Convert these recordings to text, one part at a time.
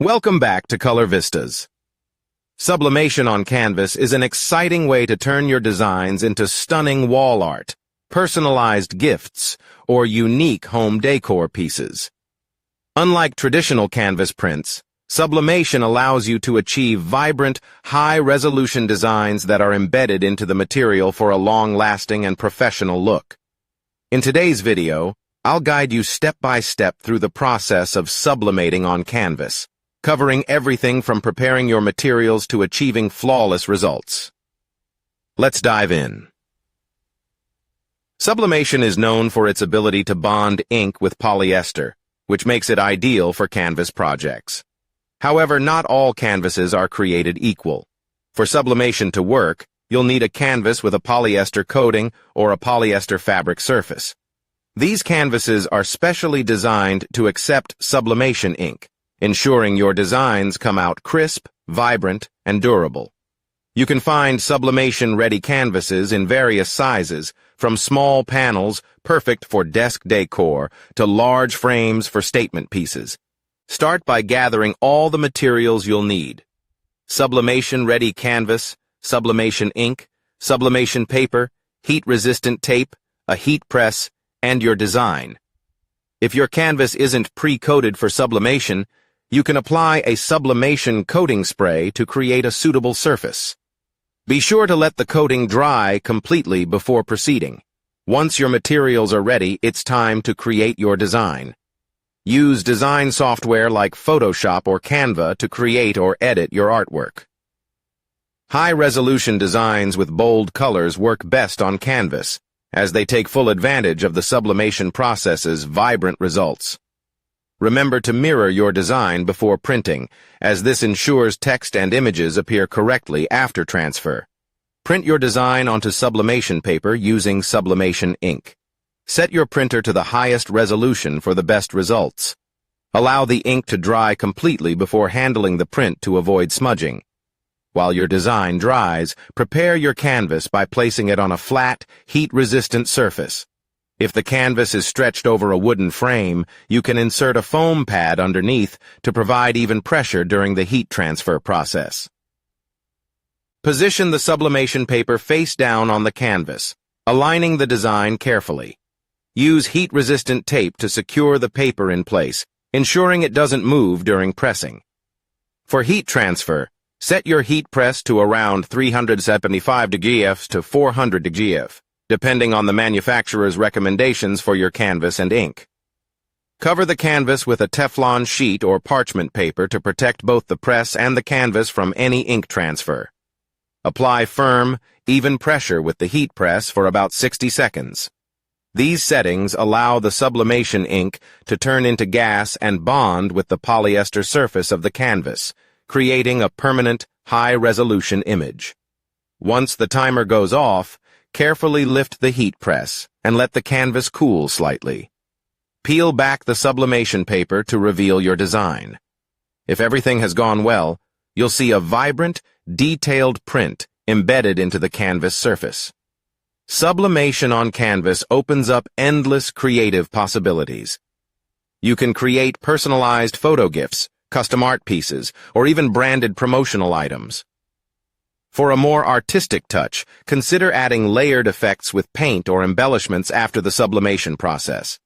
Welcome back to Color Vistas. Sublimation on canvas is an exciting way to turn your designs into stunning wall art, personalized gifts, or unique home decor pieces. Unlike traditional canvas prints, sublimation allows you to achieve vibrant, high-resolution designs that are embedded into the material for a long-lasting and professional look. In today's video, I'll guide you step-by-step through the process of sublimating on canvas, covering everything from preparing your materials to achieving flawless results. Let's dive in. Sublimation is known for its ability to bond ink with polyester, which makes it ideal for canvas projects. However, not all canvases are created equal. For sublimation to work, you'll need a canvas with a polyester coating or a polyester fabric surface. These canvases are specially designed to accept sublimation ink, ensuring your designs come out crisp, vibrant, and durable. You can find sublimation-ready canvases in various sizes, from small panels perfect for desk decor to large frames for statement pieces. Start by gathering all the materials you'll need: sublimation-ready canvas, sublimation ink, sublimation paper, heat-resistant tape, a heat press, and your design. If your canvas isn't pre-coated for sublimation, you can apply a sublimation coating spray to create a suitable surface. Be sure to let the coating dry completely before proceeding. Once your materials are ready, it's time to create your design. Use design software like Photoshop or Canva to create or edit your artwork. High-resolution designs with bold colors work best on canvas, as they take full advantage of the sublimation process's vibrant results. Remember to mirror your design before printing, as this ensures text and images appear correctly after transfer. Print your design onto sublimation paper using sublimation ink. Set your printer to the highest resolution for the best results. Allow the ink to dry completely before handling the print to avoid smudging. While your design dries, prepare your canvas by placing it on a flat, heat-resistant surface. If the canvas is stretched over a wooden frame, you can insert a foam pad underneath to provide even pressure during the heat transfer process. Position the sublimation paper face down on the canvas, aligning the design carefully. Use heat-resistant tape to secure the paper in place, ensuring it doesn't move during pressing. For heat transfer, set your heat press to around 375 degrees to 400 degrees. Depending on the manufacturer's recommendations for your canvas and ink. Cover the canvas with a Teflon sheet or parchment paper to protect both the press and the canvas from any ink transfer. Apply firm, even pressure with the heat press for about 60 seconds. These settings allow the sublimation ink to turn into gas and bond with the polyester surface of the canvas, creating a permanent, high-resolution image. Once the timer goes off, carefully lift the heat press and let the canvas cool slightly. Peel back the sublimation paper to reveal your design. If everything has gone well, you'll see a vibrant, detailed print embedded into the canvas surface. Sublimation on canvas opens up endless creative possibilities. You can create personalized photo gifts, custom art pieces, or even branded promotional items. For a more artistic touch, consider adding layered effects with paint or embellishments after the sublimation process.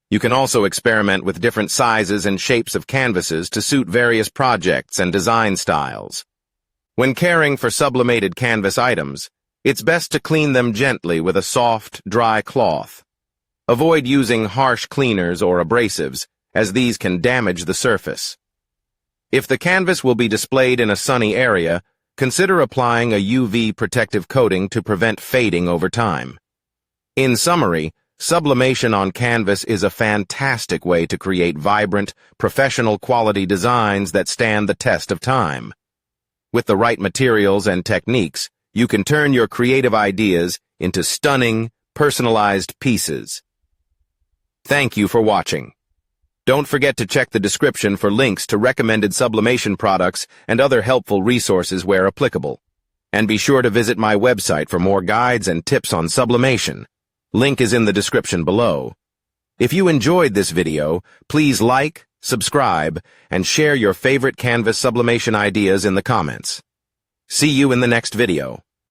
You can also experiment with different sizes and shapes of canvases to suit various projects and design styles. When caring for sublimated canvas items, it's best to clean them gently with a soft, dry cloth. Avoid using harsh cleaners or abrasives, as these can damage the surface. If the canvas will be displayed in a sunny area, consider applying a UV protective coating to prevent fading over time. In summary, sublimation on canvas is a fantastic way to create vibrant, professional-quality designs that stand the test of time. With the right materials and techniques, you can turn your creative ideas into stunning, personalized pieces. Thank you for watching. Don't forget to check the description for links to recommended sublimation products and other helpful resources where applicable. And be sure to visit my website for more guides and tips on sublimation. Link is in the description below. If you enjoyed this video, please like, subscribe, and share your favorite canvas sublimation ideas in the comments. See you in the next video.